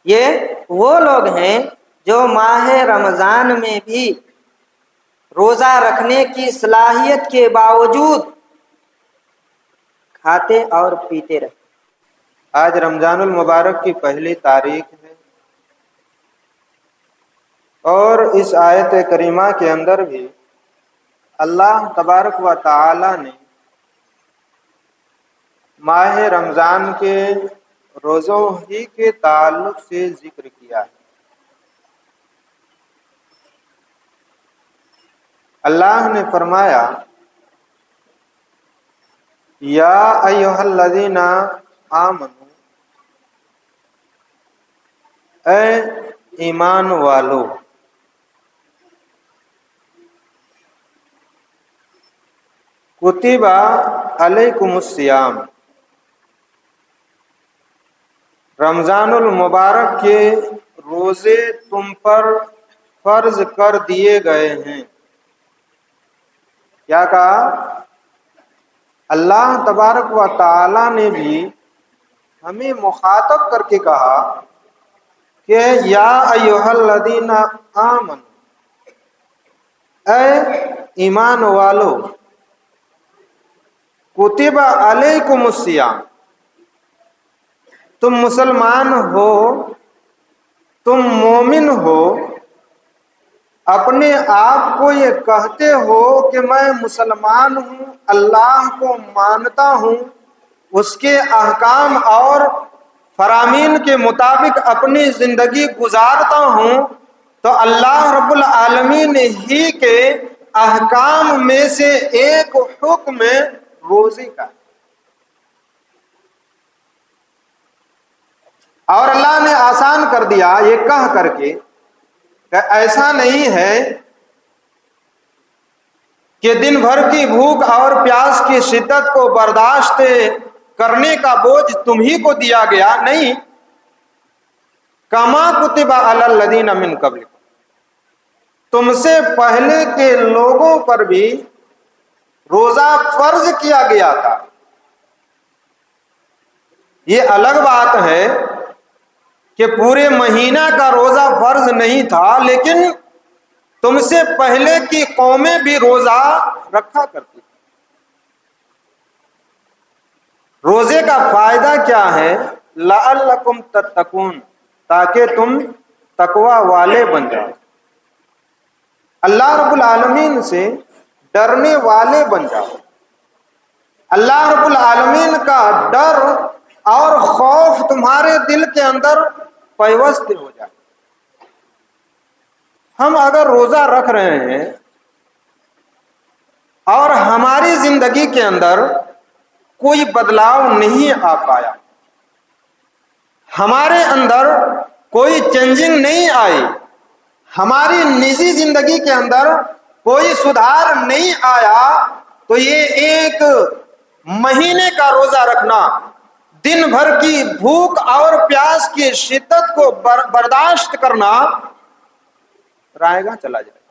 یہ وہ لوگ ہیں جو ماہ رمضان میں بھی روزہ رکھنے کی صلاحیت کے باوجود کھاتے اور پیتے رہے۔ آج رمضان المبارک کی پہلی تاریخ ہے، اور اس آیت کریمہ کے اندر بھی اللہ تبارک و تعالی نے ماہ رمضان کے روزوں ہی کے تعلق سے ذکر کیا ہے۔ اللہ نے فرمایا یا ایھا الذین آمنوا، اے ایمان والو، کتب علیکم الصیام، رمضان المبارک کے روزے تم پر فرض کر دیے گئے ہیں۔ کیا کہا؟ اللہ تبارک و تعالی نے بھی ہمیں مخاطب کر کے کہا کہ یا ایھا الذین آمنوا، اے ایمان والو، کتب علیکم الصیام، تم مسلمان ہو، تم مومن ہو، اپنے آپ کو یہ کہتے ہو کہ میں مسلمان ہوں، اللہ کو مانتا ہوں، اس کے احکام اور فرامین کے مطابق اپنی زندگی گزارتا ہوں، تو اللہ رب العالمین ہی کے احکام میں سے ایک حکم روزے کا، اور اللہ نے آسان کر دیا یہ کہہ کر کے کہ ایسا نہیں ہے کہ دن بھر کی بھوک اور پیاس کی شدت کو برداشت کرنے کا بوجھ تم ہی کو دیا گیا، نہیں، کما کتب علی الذین من قبلکم، تم سے پہلے کے لوگوں پر بھی روزہ فرض کیا گیا تھا۔ یہ الگ بات ہے کہ پورے مہینہ کا روزہ فرض نہیں تھا، لیکن تم سے پہلے کی قومیں بھی روزہ رکھا کرتی تھی۔ روزے کا فائدہ کیا ہے؟ لعلکم تتقون، تاکہ تم تقوی والے بن جاؤ، اللہ رب العالمین سے ڈرنے والے بن جاؤ، اللہ رب العالمین کا ڈر اور خوف تمہارے دل کے اندر پیوست ہو جائے۔ ہم اگر روزہ رکھ رہے ہیں اور ہماری زندگی کے اندر کوئی بدلاؤ نہیں آ پایا، ہمارے اندر کوئی چینجنگ نہیں آئی، ہماری نجی زندگی کے اندر کوئی سدھار نہیں آیا، تو یہ ایک مہینے کا روزہ رکھنا، دن بھر کی بھوک اور پیاس کی شدت کو برداشت کرنا رائے گاں چلا جائے گا۔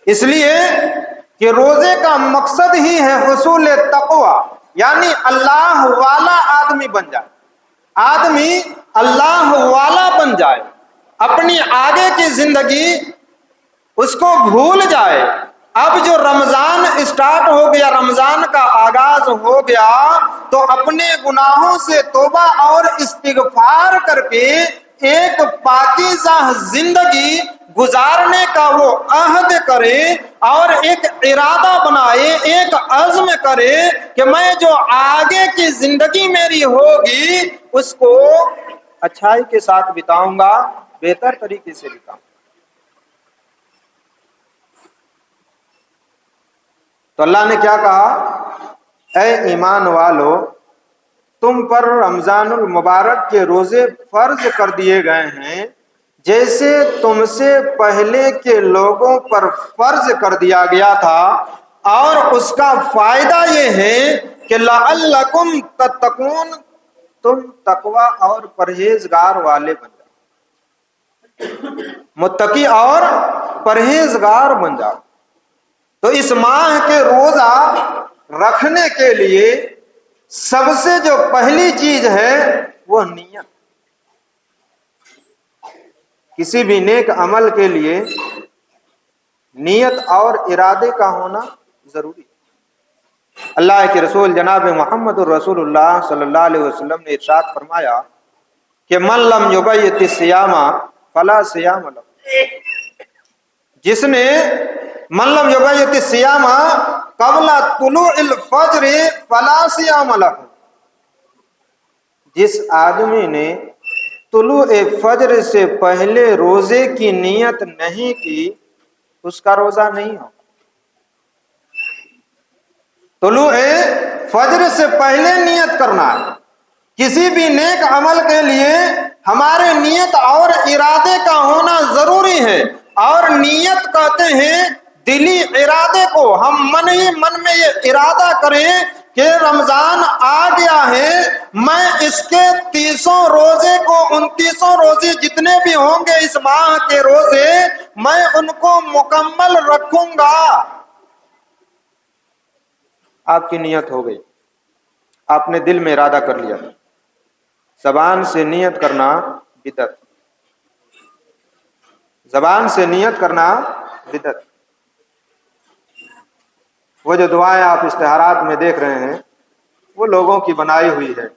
اس لیے کہ روزے کا مقصد ہی ہے حصول تقوی، یعنی اللہ والا آدمی بن جائے، آدمی اللہ والا بن جائے، اپنی آگے کی زندگی اس کو بھول جائے۔ اب جو رمضان اسٹارٹ ہو گیا، رمضان کا آغاز ہو گیا، تو اپنے گناہوں سے توبہ اور استغفار کر کے ایک پاکیزہ زندگی گزارنے کا وہ عہد کرے اور ایک ارادہ بنائے، ایک عزم کرے کہ میں جو آگے کی زندگی میری ہوگی اس کو اچھائی کے ساتھ بتاؤں گا، بہتر طریقے سے بتاؤں گا۔ تو اللہ نے کیا کہا؟ اے ایمان والو، تم پر رمضان المبارک کے روزے فرض کر دیے گئے ہیں جیسے تم سے پہلے کے لوگوں پر فرض کر دیا گیا تھا، اور اس کا فائدہ یہ ہے کہ لعلکم تتقون، تم تقوی اور پرہیزگار والے بن جاؤ، متقی اور پرہیزگار بن جاؤ۔ تو اس ماہ کے روزہ رکھنے کے لیے سب سے جو پہلی چیز ہے وہ نیت. کسی بھی نیک عمل کے لیے نیت اور ارادے کا ہونا ضروری ہے. اللہ کے رسول جناب محمد الرسول اللہ صلی اللہ علیہ وسلم نے ارشاد فرمایا کہ من لم یبیت الصیام فلا صیام لہ. جس نے من لم یبیت الصیام قبل طلوع الفجر فلا صیام لہ، جس آدمی نے طلوع فجر سے پہلے روزے کی نیت نہیں کی اس کا روزہ نہیں ہو. طلوع فجر سے پہلے نیت کرنا ہے. کسی بھی نیک عمل کے لیے ہمارے نیت اور ارادے کا ہونا ضروری ہے. اور نیت کہتے ہیں دلی ارادے کو. ہم من ہی من میں یہ ارادہ کریں کہ رمضان آ گیا ہے، میں اس کے 30 روزے کو 29 روزے جتنے بھی ہوں گے اس ماہ کے روزے میں ان کو مکمل رکھوں گا. آپ کی نیت ہو گئی، آپ نے دل میں ارادہ کر لیا. زبان سے نیت کرنا بدعت، زبان سے نیت کرنا بدعت. وہ جو دعائیں آپ اشتہارات میں دیکھ رہے ہیں وہ لوگوں کی بنائی ہوئی ہے.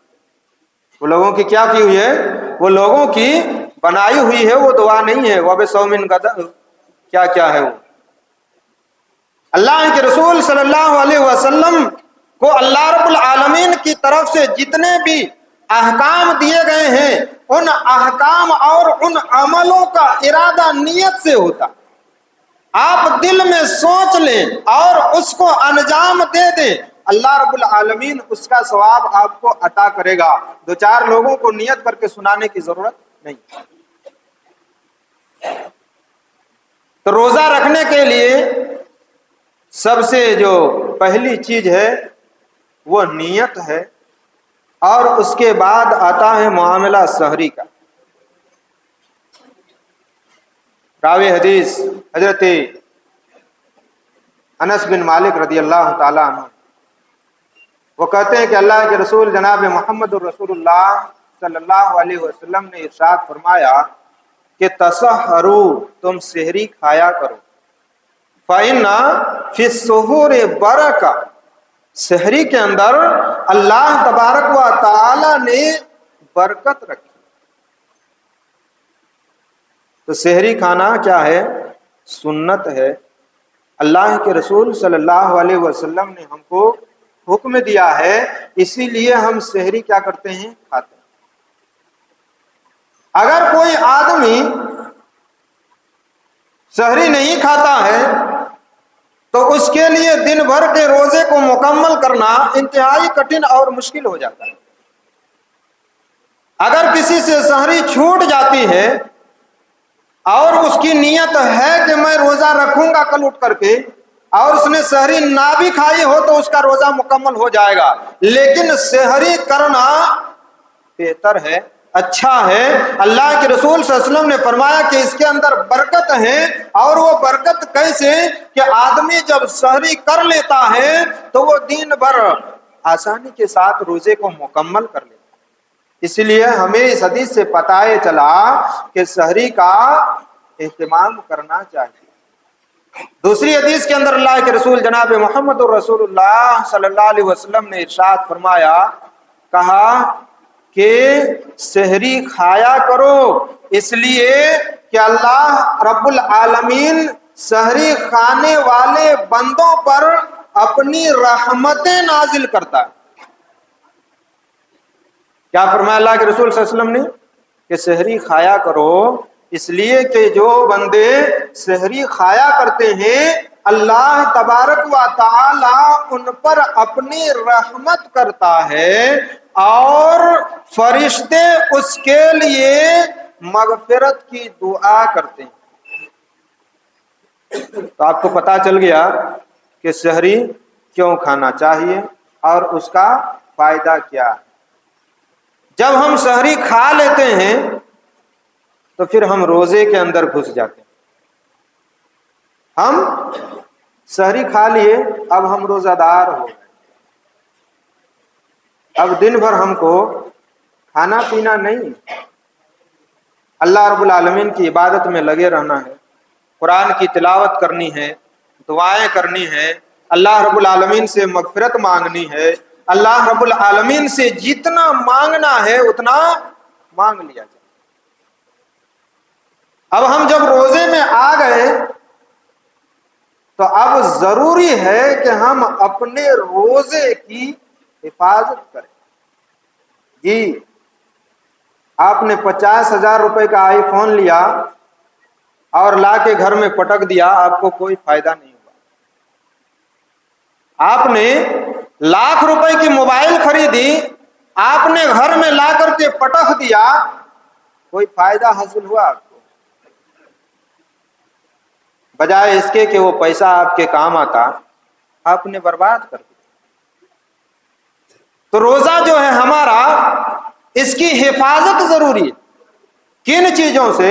وہ لوگوں کی کیا کی ہوئی ہے؟ وہ لوگوں کی بنائی ہوئی ہے، وہ دعا نہیں ہے. وہ بے سومن کیا کیا ہے وہ. اللہ کے رسول صلی اللہ علیہ وسلم کو اللہ رب العالمین کی طرف سے جتنے بھی احکام دیے گئے ہیں ان احکام اور ان عملوں کا ارادہ نیت سے ہوتا. آپ دل میں سوچ لیں اور اس کو انجام دے دیں، اللہ رب العالمین اس کا ثواب آپ کو عطا کرے گا. 2-4 لوگوں کو نیت کر کے سنانے کی ضرورت نہیں. تو روزہ رکھنے کے لیے سب سے جو پہلی چیز ہے وہ نیت ہے، اور اس کے بعد آتا ہے معاملہ سحری کا. راوی حدیث حضرت انس بن مالک رضی اللہ تعالی عنہ وہ کہتے ہیں کہ اللہ کے رسول جناب محمد الرسول اللہ صلی اللہ علیہ وسلم نے ارشاد فرمایا کہ تسحروا، تم سحری کھایا کرو. فَإِنَّ فِي السُّحُورِ بَرَکَۃ، سحری کے اندر اللہ تبارک و تعالی نے برکت رکھی. تو سحری کھانا کیا ہے؟ سنت ہے. اللہ کے رسول صلی اللہ علیہ وسلم نے ہم کو حکم دیا ہے، اسی لیے ہم سحری کیا کرتے ہیں؟ کھاتے ہیں. اگر کوئی آدمی سحری نہیں کھاتا ہے تو اس کے لیے دن بھر کے روزے کو مکمل کرنا انتہائی کٹھن اور مشکل ہو جاتا ہے. اگر کسی سے سحری چھوٹ جاتی ہے اور اس کی نیت ہے کہ میں روزہ رکھوں گا کل اٹھ کر کے، اور اس نے سحری نہ بھی کھائی ہو تو اس کا روزہ مکمل ہو جائے گا. لیکن سحری کرنا بہتر ہے، اچھا ہے. اللہ کے رسول صلی اللہ علیہ وسلم نے فرمایا کہ اس کے اندر برکت ہے. اور وہ برکت کیسے کہ آدمی جب سحری کر لیتا ہے تو وہ دن بھر آسانی کے ساتھ روزے کو مکمل کر لیتا. اس لیے ہمیں اس حدیث سے پتہ چلا کہ سحری کا اہتمام کرنا چاہیے. دوسری حدیث کے اندر اللہ کے رسول جناب محمد الرسول اللہ صلی اللہ علیہ وسلم نے ارشاد فرمایا، کہا کہ سحری کھایا کرو، اس لیے کہ اللہ رب العالمین سحری کھانے والے بندوں پر اپنی رحمتیں نازل کرتا ہے. کیا فرمایا اللہ کے رسول صلی اللہ علیہ وسلم نے؟ کہ سحری کھایا کرو، اس لیے کہ جو بندے سحری کھایا کرتے ہیں اللہ تبارک و تعالی ان پر اپنی رحمت کرتا ہے اور فرشتے اس کے لیے مغفرت کی دعا کرتے ہیں. تو آپ کو پتا چل گیا کہ سحری کیوں کھانا چاہیے اور اس کا فائدہ کیا ہے. جب ہم سحری کھا لیتے ہیں تو پھر ہم روزے کے اندر گھس جاتے ہیں. ہم سحری کھا لیے، اب ہم روزہ دار ہو گئے. اب دن بھر ہم کو کھانا پینا نہیں، اللہ رب العالمین کی عبادت میں لگے رہنا ہے، قرآن کی تلاوت کرنی ہے، دعائیں کرنی ہے، اللہ رب العالمین سے مغفرت مانگنی ہے، اللہ رب العالمین سے جتنا مانگنا ہے اتنا مانگ لیا جائے۔ اب ہم جب روزے میں آ گئے تو اب ضروری ہے کہ ہم اپنے روزے کی حفاظت کریں۔ جی آپ نے 50,000 روپے کا آئی فون لیا اور لا کے گھر میں پٹک دیا، آپ کو کوئی فائدہ نہیں ہوا۔ آپ نے لاکھ روپے کی موبائل خریدی، آپ نے گھر میں لا کر کے پٹک دیا، کوئی فائدہ حاصل ہوا آپ کو؟ بجائے اس کے کہ وہ پیسہ آپ کے کام آتا، آپ نے برباد کر دیا۔ تو روزہ جو ہے ہمارا، اس کی حفاظت ضروری ہے۔ کن چیزوں سے؟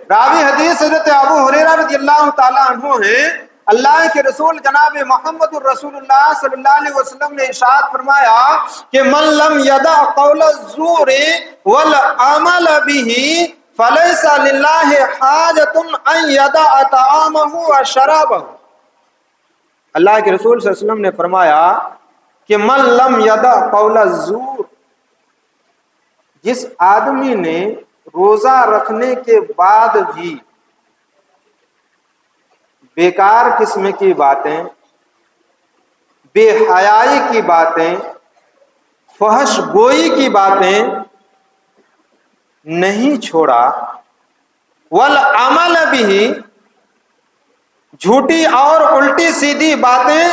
راوی حدیث حضرت ابو ہریرہ رضی اللہ تعالیٰ عنہ ہیں، اللہ کے رسول جناب محمد الرسول اللہ صلی اللہ علیہ وسلم نے ارشاد فرمایا کہ من لم یدع قول الزور والعمل به فلیس للہ حاجۃ ان یدع طعامہ وشرابہ۔ اللہ کے رسول صلی اللہ علیہ وسلم نے فرمایا کہ من لم یدع قول الزور، جس آدمی نے روزہ رکھنے کے بعد بھی بیکار قسم کی باتیں، بے حیائی کی باتیں، فحش گوئی کی باتیں نہیں چھوڑا، والعمل بھی، جھوٹی اور الٹی سیدھی باتیں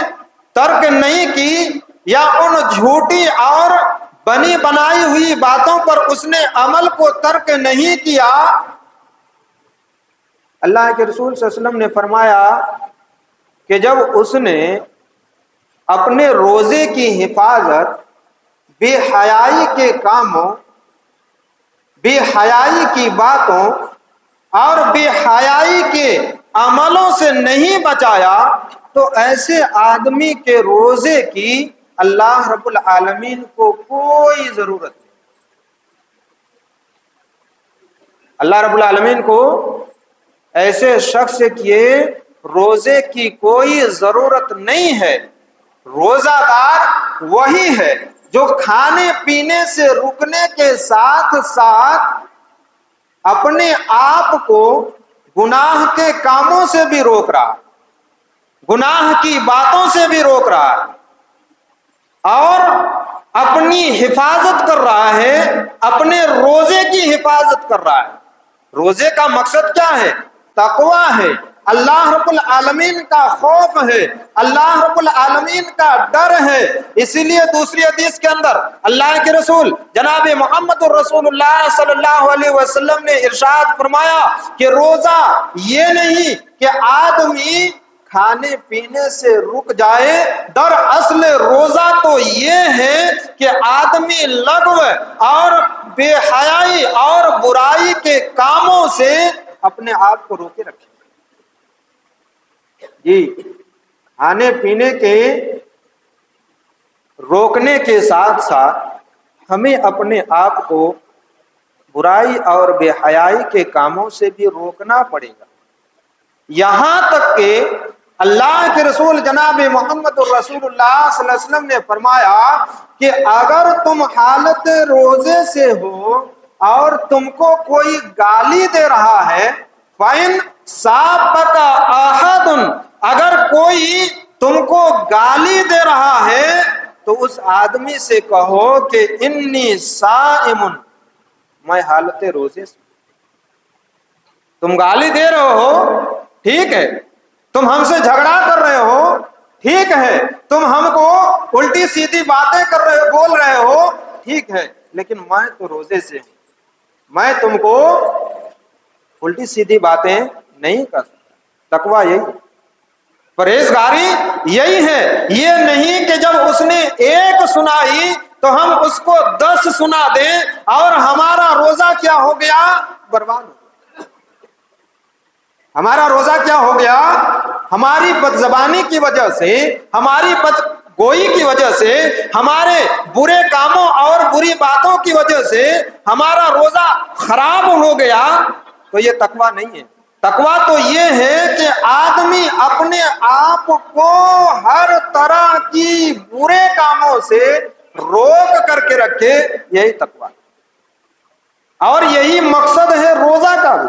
ترک نہیں کی، یا ان جھوٹی اور بنی بنائی ہوئی باتوں پر اس نے عمل کو ترک نہیں کیا، اللہ کے رسول صلی اللہ علیہ وسلم نے فرمایا کہ جب اس نے اپنے روزے کی حفاظت بے حیائی کے کاموں، بے حیائی کی باتوں اور بے حیائی کے عملوں سے نہیں بچایا، تو ایسے آدمی کے روزے کی اللہ رب العالمین کو کوئی ضرورت نہیں۔ اللہ رب العالمین کو ایسے شخص کے روزے کی کوئی ضرورت نہیں ہے۔ روزہ دار وہی ہے جو کھانے پینے سے رکنے کے ساتھ ساتھ اپنے آپ کو گناہ کے کاموں سے بھی روک رہا، گناہ کی باتوں سے بھی روک رہا ہے، اور اپنی حفاظت کر رہا ہے، اپنے روزے کی حفاظت کر رہا ہے۔ روزے کا مقصد کیا ہے؟ تقویٰ ہے، اللہ رب العالمین کا خوف ہے، اللہ رب العالمین کا ڈر ہے۔ اسی لیے دوسری حدیث کے اندر اللہ کے رسول جناب محمد الرسول اللہ صلی اللہ علیہ وسلم نے ارشاد فرمایا کہ روزہ یہ نہیں کہ آدمی کھانے پینے سے رک جائے، دراصل روزہ تو یہ ہے کہ آدمی لغو اور بے حیائی اور برائی کے کاموں سے اپنے آپ کو روکے رکھے۔ جی کھانے پینے کے روکنے کے ساتھ ساتھ ہمیں اپنے آپ کو برائی اور بے حیائی کے کاموں سے بھی روکنا پڑے گا، یہاں تک کہ اللہ کے رسول جناب محمد الرسول اللہ صلی اللہ علیہ وسلم نے فرمایا کہ اگر تم حالت روزے سے ہو اور تم کو کوئی گالی دے رہا ہے، فَإِنْ سَابَّكَ أَحَدٌ، اگر کوئی تم کو گالی دے رہا ہے تو اس آدمی سے کہو کہ انی صائم، میں حالت روزے سے۔ تم گالی دے رہے ہو، ٹھیک ہے، تم ہم سے جھگڑا کر رہے ہو، ٹھیک ہے، تم ہم کو الٹی سیدھی باتیں کر رہے ہو، بول رہے ہو، ٹھیک ہے، لیکن میں تو روزے سے ہوں، میں تم کو الٹی سیدھی باتیں نہیں کر سکتا۔ تقویٰ یہی، پرہیزگاری یہی ہے، یہ نہیں کہ جب اس نے ایک سنائی تو ہم اس کو 10 سنا دیں اور ہمارا روزہ کیا ہو گیا؟ برباد ہو گیا۔ ہمارا روزہ کیا ہو گیا؟ ہماری بد زبانی کی وجہ سے، ہماری بد کوئی کی وجہ سے، ہمارے برے کاموں اور بری باتوں کی وجہ سے ہمارا روزہ خراب ہو گیا تو یہ تقویٰ نہیں ہے۔ تقویٰ تو یہ ہے کہ آدمی اپنے آپ کو ہر طرح کی برے کاموں سے روک کر کے رکھے، یہی تقویٰ ہے۔ اور یہی مقصد ہے روزہ کا بھی،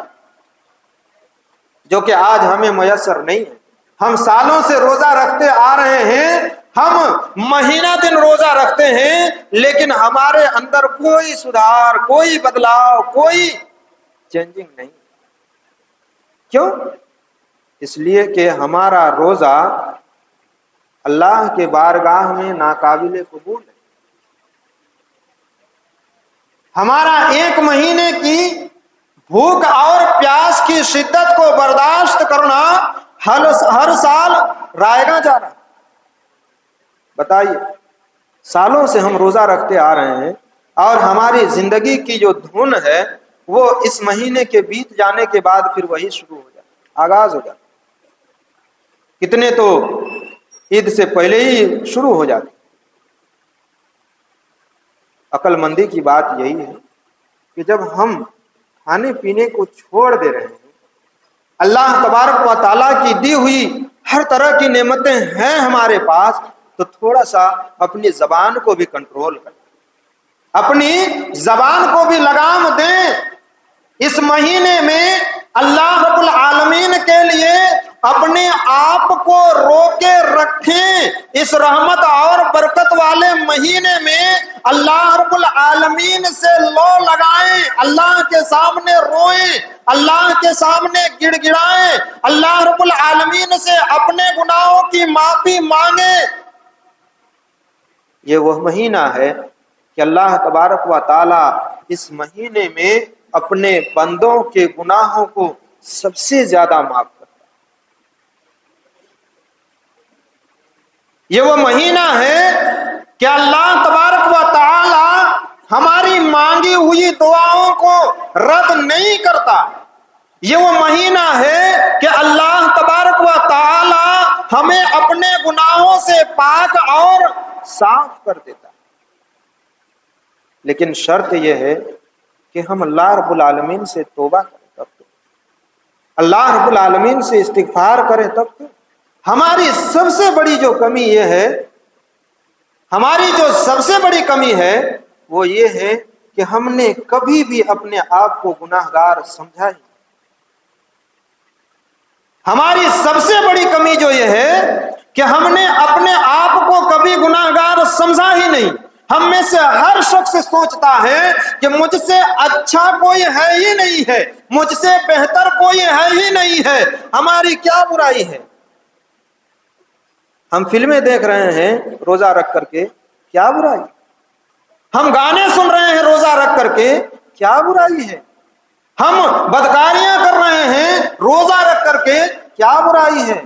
جو کہ آج ہمیں میسر نہیں ہے۔ ہم سالوں سے روزہ رکھتے آ رہے ہیں، ہم مہینہ دن روزہ رکھتے ہیں، لیکن ہمارے اندر کوئی سدھار، کوئی بدلاؤ، کوئی چینجنگ نہیں۔ کیوں؟ اس لیے کہ ہمارا روزہ اللہ کے بارگاہ میں ناقابل قبول ہے۔ ہمارا ایک مہینے کی بھوک اور پیاس کی شدت کو برداشت کرنا ہر سال رائے گا جا رہا ہے۔ بتائیے، سالوں سے ہم روزہ رکھتے آ رہے ہیں اور ہماری زندگی کی جو دھن ہے وہ اس مہینے کے بیت جانے کے بعد پھر وہی شروع ہو جاتا، آغاز ہو جاتا۔ کتنے تو عید سے پہلے ہی شروع ہو جاتے۔ عقل مندی کی بات یہی ہے کہ جب ہم کھانے پینے کو چھوڑ دے رہے ہیں، اللہ تبارک و تعالیٰ کی دی ہوئی ہر طرح کی نعمتیں ہیں ہمارے پاس، تو تھوڑا سا اپنی زبان کو بھی کنٹرول کریں، اپنی زبان کو بھی لگام دیں۔ اس مہینے میں اللہ رب العالمین کے لیے اپنے آپ کو روکے رکھیں۔ اس رحمت اور برکت والے مہینے میں اللہ رب العالمین سے لو لگائیں، اللہ کے سامنے روئیں، اللہ کے سامنے گڑ گڑائیں، اللہ رب العالمین سے اپنے گناہوں کی معافی مانگیں۔ یہ وہ مہینہ ہے کہ اللہ تبارک و تعالی اس مہینے میں اپنے بندوں کے گناہوں کو سب سے زیادہ معاف کرتا ہے۔ یہ وہ مہینہ ہے کہ اللہ تبارک و تعالی ہماری مانگی ہوئی دعاؤں کو رد نہیں کرتا۔ یہ وہ مہینہ ہے کہ اللہ تبارک و تعالی ہمیں اپنے گناہوں سے پاک اور صاف کر دیتا ہے۔ لیکن شرط یہ ہے کہ ہم اللہ رب العالمین سے توبہ کریں، تب تو اللہ رب العالمین سے استغفار کریں، تب تو۔ ہماری سب سے بڑی جو کمی یہ ہے، ہماری جو سب سے بڑی کمی ہے وہ یہ ہے کہ ہم نے کبھی بھی اپنے آپ کو گناہگار سمجھا ہی نہیں۔ ہماری سب سے بڑی کمی جو یہ ہے کہ ہم نے اپنے آپ کو کبھی گناہگار سمجھا ہی نہیں۔ ہم میں سے ہر شخص سوچتا ہے کہ مجھ سے اچھا کوئی ہے ہی نہیں ہے، مجھ سے بہتر کوئی ہے ہی نہیں ہے، ہماری کیا برائی ہے۔ ہم فلمیں دیکھ رہے ہیں روزہ رکھ کر کے، کیا برائی؟ ہم گانے سن رہے ہیں روزہ رکھ کر کے، کیا برائی ہے؟ ہم بدکاریاں کر رہے ہیں روزہ رکھ کر کے، کیا برائی ہے؟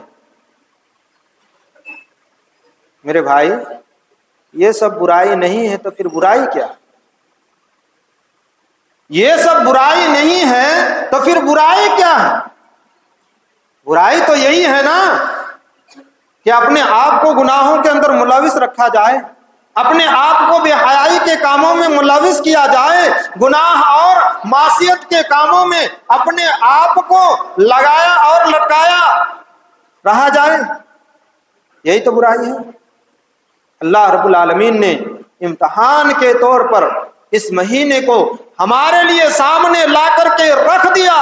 میرے بھائی، یہ سب برائی نہیں ہے تو پھر برائی کیا؟ یہ سب برائی نہیں ہے تو پھر برائی کیا ہے؟ برائی تو یہی ہے نا کہ اپنے آپ کو گناہوں کے اندر ملوث رکھا جائے، اپنے آپ کو بے حیائی کے کاموں میں ملوث کیا جائے، گناہ اور معصیت کے کاموں میں اپنے آپ کو لگایا اور لٹکایا رہا جائے، یہی تو برائی ہے۔ اللہ رب العالمین نے امتحان کے طور پر اس مہینے کو ہمارے لیے سامنے لا کر کے رکھ دیا،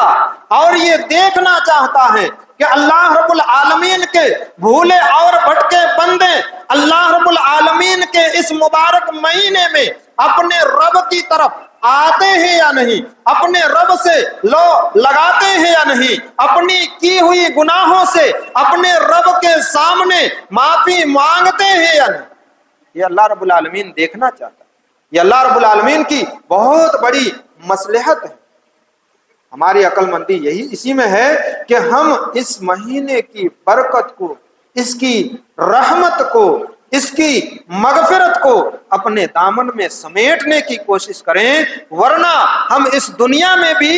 اور یہ دیکھنا چاہتا ہے کہ اللہ رب العالمین کے بھولے اور بھٹکے بندے اللہ رب العالمین کے اس مبارک مہینے میں اپنے رب کی طرف آتے ہیں یا نہیں، اپنے رب سے لو لگاتے ہیں یا نہیں، اپنی کی ہوئی گناہوں سے اپنے رب کے سامنے معافی مانگتے ہیں یا نہیں۔ یہ اللہ رب العالمین دیکھنا چاہتا ہے۔ یہ اللہ رب العالمین کی بہت بڑی مصلحت ہے۔ ہماری عقل مندی یہی اسی میں ہے کہ ہم اس مہینے کی برکت کو، اس کی رحمت کو، اس کی مغفرت کو اپنے دامن میں سمیٹنے کی کوشش کریں، ورنہ ہم اس دنیا میں بھی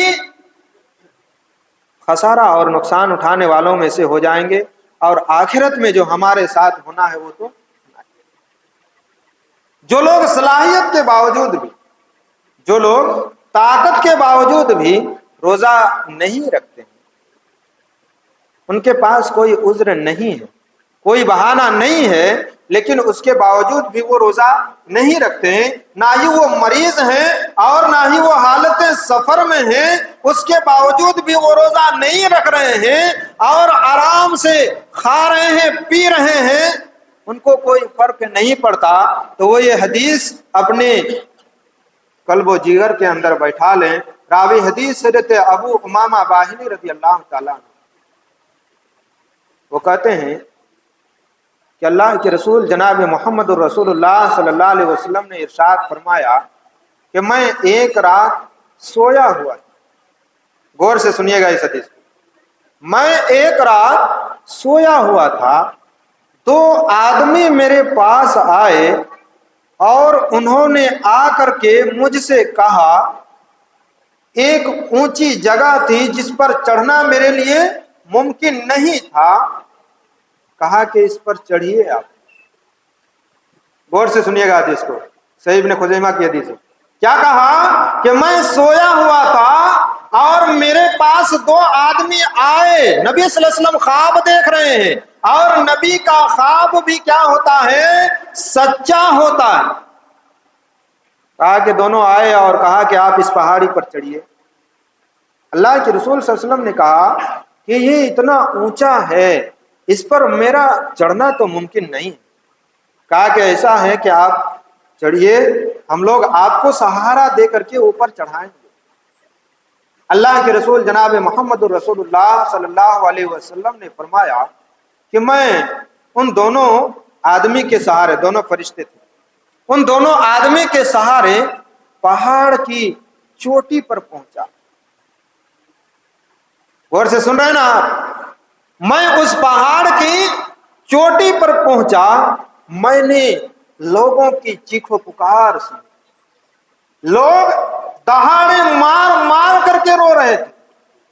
خسارہ اور نقصان اٹھانے والوں میں سے ہو جائیں گے، اور آخرت میں جو ہمارے ساتھ ہونا ہے وہ تو جو لوگ صلاحیت کے باوجود بھی، جو لوگ طاقت کے باوجود بھی روزہ نہیں رکھتے ہیں، ان کے پاس کوئی عذر نہیں ہے، کوئی بہانہ نہیں ہے، لیکن اس کے باوجود بھی وہ روزہ نہیں رکھتے ہیں، نہ ہی وہ مریض ہیں اور نہ ہی وہ حالت سفر میں ہیں، اس کے باوجود بھی وہ روزہ نہیں رکھ رہے ہیں اور آرام سے کھا رہے ہیں، پی رہے ہیں، ان کو کوئی فرق نہیں پڑتا، تو وہ یہ حدیث اپنے قلب و جگر کے اندر بیٹھا لیں۔ راوی حدیث حضرت ابو امامہ باہلی رضی اللہ تعالیٰ عنہ، وہ کہتے ہیں کہ اللہ کے رسول جناب محمد الرسول اللہ صلی اللہ علیہ وسلم نے ارشاد فرمایا کہ میں ایک رات سویا ہوا تھا، غور سے سنیے گا اس حدیث کو، میں ایک رات سویا ہوا تھا، دو آدمی میرے پاس آئے اور انہوں نے آ کر کے مجھ سے کہا، ایک اونچی جگہ تھی جس پر چڑھنا میرے لیے ممکن نہیں تھا، کہا کہ اس پر چڑھیے آپ۔ غور سے سنیے گا حدیث کو، صحیح ابن خزیمہ کی حدیث ہے۔ کیا کہا کہ میں سویا ہوا تھا اور میرے پاس دو آدمی آئے، نبی صلی اللہ علیہ وسلم خواب دیکھ رہے ہیں، اور نبی کا خواب بھی کیا ہوتا ہے؟ سچا ہوتا ہے۔ کہا کہ دونوں آئے اور کہا کہ آپ اس پہاڑی پر چڑھیے۔ اللہ کے رسول صلی اللہ علیہ وسلم نے کہا کہ یہ اتنا اونچا ہے، اس پر میرا چڑھنا تو ممکن نہیں۔ کہا کہ ایسا ہے کہ آپ چڑھیے، ہم لوگ آپ کو سہارا دے کر کے اوپر چڑھائیں گے۔ اللہ کے رسول جناب محمد الرسول اللہ صلی اللہ علیہ وسلم نے فرمایا کہ میں ان دونوں آدمی کے سہارے، دونوں فرشتے تھے، ان دونوں آدمی کے سہارے پہاڑ کی چوٹی پر پہنچا۔ غور سے سن رہے ہیں نا آپ؟ میں اس پہاڑ کی چوٹی پر پہنچا، میں نے لوگوں کی چیخ و پکار سنی، لوگ دہاڑے مار مار کر کے رو رہے تھے،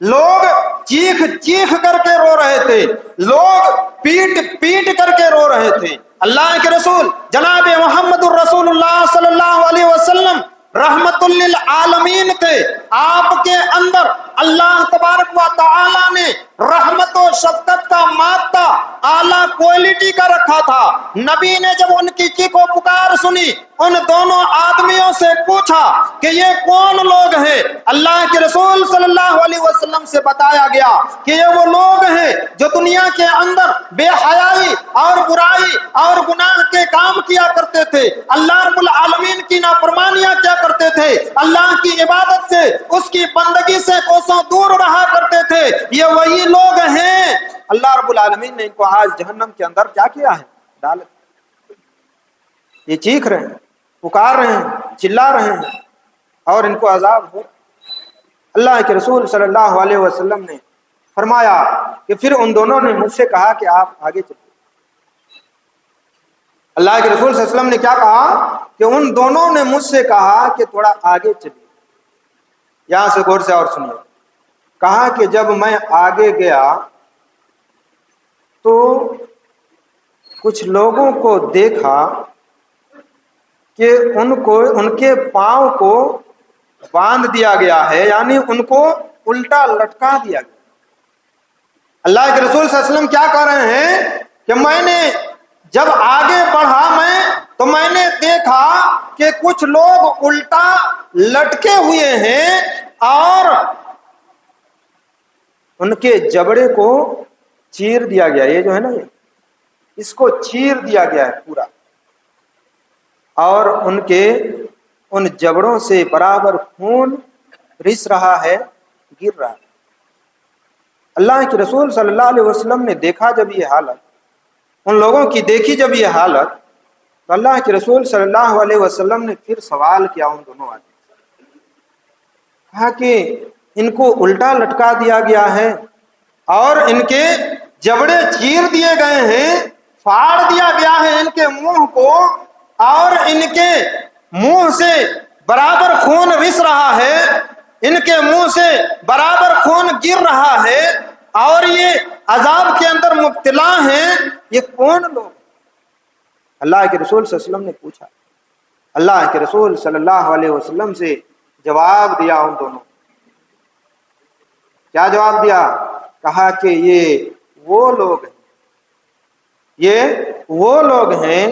لوگ چیخ چیخ کر کے رو رہے تھے، لوگ پیٹ پیٹ کر کے رو رہے تھے۔ اللہ کے رسول جناب محمد الرسول اللہ صلی اللہ علیہ وسلم رحمت للعالمین تھے، آپ کے اندر اللہ تبارک و تعالی نے رحمت و شفقت کا مادہ اعلیٰ کوالٹی کا رکھا تھا۔ نبی نے جب ان کی چیخ و پکار سنی، ان دونوں آدمیوں سے پوچھا کہ یہ کون لوگ ہیں؟ اللہ کے رسول صلی اللہ علیہ وسلم سے بتایا گیا کہ یہ وہ لوگ ہیں جو دنیا کے اندر بے حیائی اور برائی اور گناہ کے کام کیا کرتے تھے، اللہ رب العالمین کی نافرمانیاں کیا کرتے تھے، اللہ کی عبادت سے، اس کی بندگی سے کوسوں دور رہا کرتے تھے۔ یہ وہی لوگ ہیں، اللہ رب العالمین نے ان کو آج جہنم کے اندر کیا کیا ہے؟ ڈال۔ یہ چیخ رہے ہیں، پکار رہے ہیں، چلا رہے ہیں اور ان کو عذاب ہو۔ اللہ کے رسول صلی اللہ علیہ وسلم نے فرمایا کہ پھر ان دونوں نے مجھ سے کہا کہ آپ آگے چلیں۔ اللہ کے رسول صلی اللہ علیہ وسلم نے کیا کہا کہ ان دونوں نے مجھ سے کہا کہ تھوڑا آگے چلیے۔ یہاں سے غور سے اور سنیے۔ کہا کہ جب میں آگے گیا تو کچھ لوگوں کو دیکھا کہ ان کے پاؤں کو باندھ دیا گیا ہے، یعنی ان کو الٹا لٹکا دیا گیا۔ اللہ کے رسول صلی اللہ علیہ وسلم کیا کہہ رہے ہیں کہ میں نے جب آگے بڑھا تو میں نے دیکھا کہ کچھ لوگ الٹا لٹکے ہوئے ہیں اور ان کے جبڑے کو چیر دیا گیا۔ یہ جو ہے نا، اس کو چیر دیا گیا ہے پورا، اور ان جبڑوں سے برابر خون رس رہا ہے، گر رہا ہے۔ اللہ کے رسول صلی اللہ علیہ وسلم نے دیکھا جب یہ حالت، ان لوگوں کی دیکھی جب یہ حالت، تو اللہ کے رسول صلی اللہ علیہ وسلم نے پھر سوال کیا ان دونوں آدمی سے، کہا کہ ان کو الٹا لٹکا دیا گیا ہے اور ان کے جبڑے چیر دیے گئے ہیں، پھاڑ دیا گیا ہے ان کے منہ کو، اور ان کے منہ سے برابر خون رس رہا ہے، ان کے منہ سے برابر خون گر رہا ہے، اور یہ عذاب کے اندر مبتلا ہیں، یہ کون لوگ؟ اللہ کے رسول صلی اللہ علیہ وسلم نے پوچھا۔ اللہ کے رسول صلی اللہ علیہ وسلم سے جواب دیا ان دونوں. کیا جواب دیا؟ کہا کہ یہ وہ لوگ ہیں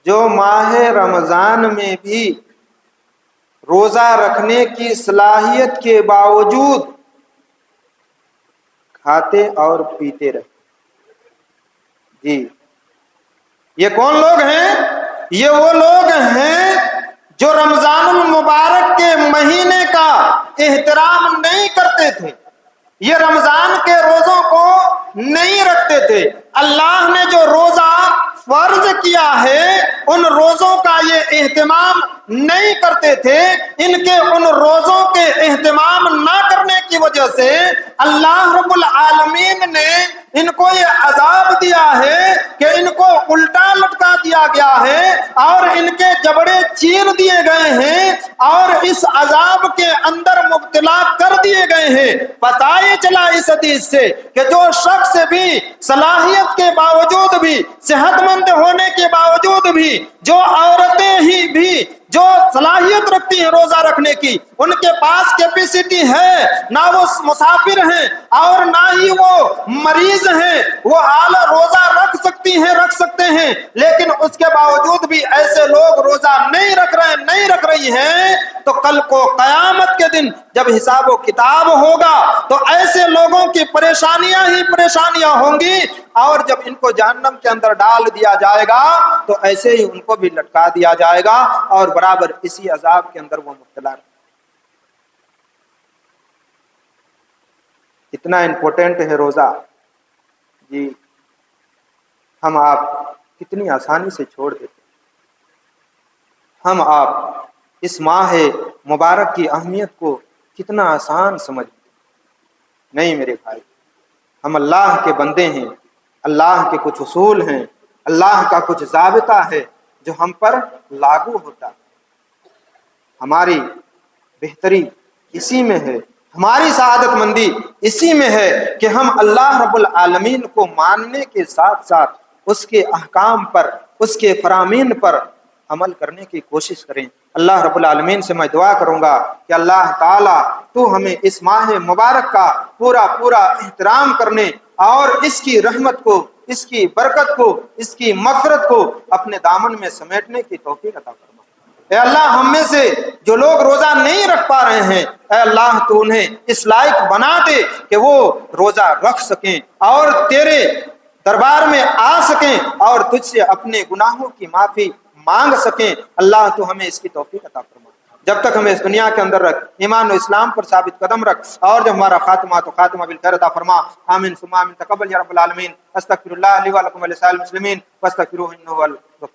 جو ماہ رمضان میں بھی روزہ رکھنے کی صلاحیت کے باوجود کھاتے اور پیتے رہے. جی یہ کون لوگ ہیں؟ یہ وہ لوگ ہیں جو رمضان المبارک کے مہینے کا احترام نہیں کرتے تھے، یہ رمضان کے روزوں کو نہیں رکھتے تھے. اللہ نے جو روزہ فرض کیا ہے ان روزوں کا یہ اہتمام نہیں کرتے تھے. ان کے ان روزوں کے اہتمام نہ کرنے کی وجہ سے اللہ رب العالمین نے ان کو یہ عذاب دیا ہے کہ ان کو الٹا لٹکا دیا گیا ہے اور ان کے جبڑے چیر دیے گئے ہیں اور اس عذاب کے اندر مبتلا کر دیے گئے ہیں. پتہ یہ چلا اس حدیث سے کہ جو شخص بھی صلاحیت کے باوجود بھی، صحت مند ہونے کے باوجود بھی، جو عورتیں ہی بھی جو صلاحیت رکھتی ہیں روزہ رکھنے کی، ان کے پاس کیپیسٹی ہے، نہ وہ مسافر ہیں اور نہ ہی وہ مریض ہیں، وہ اعلیٰ روزہ رکھ سکتے ہیں، لیکن اس کے باوجود بھی ایسے لوگ روزہ نہیں رکھ رہی ہیں، تو کل کو قیامت کے دن جب حساب و کتاب ہوگا تو ایسے لوگوں کی پریشانیاں ہی پریشانیاں ہوں گی، اور جب ان کو جہنم کے اندر ڈال دیا جائے گا تو ایسے ہی ان کو بھی لٹکا دیا جائے گا اور برابر اسی عذاب کے اندر وہ مبتلا رہے. اتنا امپورٹنٹ ہے روزہ. جی ہم آپ کتنی آسانی سے چھوڑ دیتے. ہم آپ اس ماہ مبارک کی اہمیت کو کتنا آسان سمجھتے. نہیں میرے بھائی، ہم اللہ کے بندے ہیں، اللہ کے کچھ اصول ہیں، اللہ کا کچھ ضابطہ ہے جو ہم پر لاگو ہوتا ہے. ہماری بہتری اسی میں ہے، ہماری سعادت مندی اسی میں ہے کہ ہم اللہ رب العالمین کو ماننے کے ساتھ ساتھ اس کے احکام پر، اس کے فرامین پر عمل کرنے کی کوشش کریں. اللہ رب العالمین سے میں دعا کروں گا کہ اللہ تعالی تو ہمیں اس ماہ مبارک کا پورا احترام کرنے اور اس کی رحمت کو، اس کی برکت کو، اس کی مغفرت کو اپنے دامن میں سمیٹنے کی توفیق عطا فرما. اے اللہ ہم میں سے جو لوگ روزہ نہیں رکھ پا رہے ہیں، اے اللہ تو انہیں اس لائق بنا دے کہ وہ روزہ رکھ سکیں اور تیرے دربار میں آ سکیں اور تجھ سے اپنے گناہوں کی معافی مانگ سکیں. اللہ تو ہمیں اس کی توفیق عطا فرما. جب تک ہمیں اس دنیا کے اندر رکھ، ایمان و اسلام پر ثابت قدم رکھ، اور جب ہمارا خاتمہ تو خاتمہ بالخیر عطا فرما. آمین ثم آمین. تقبل یا رب العالمین. استغفر اللہ لی و لکم ولسائر المسلمین واستغفروہ انہ هو الغفور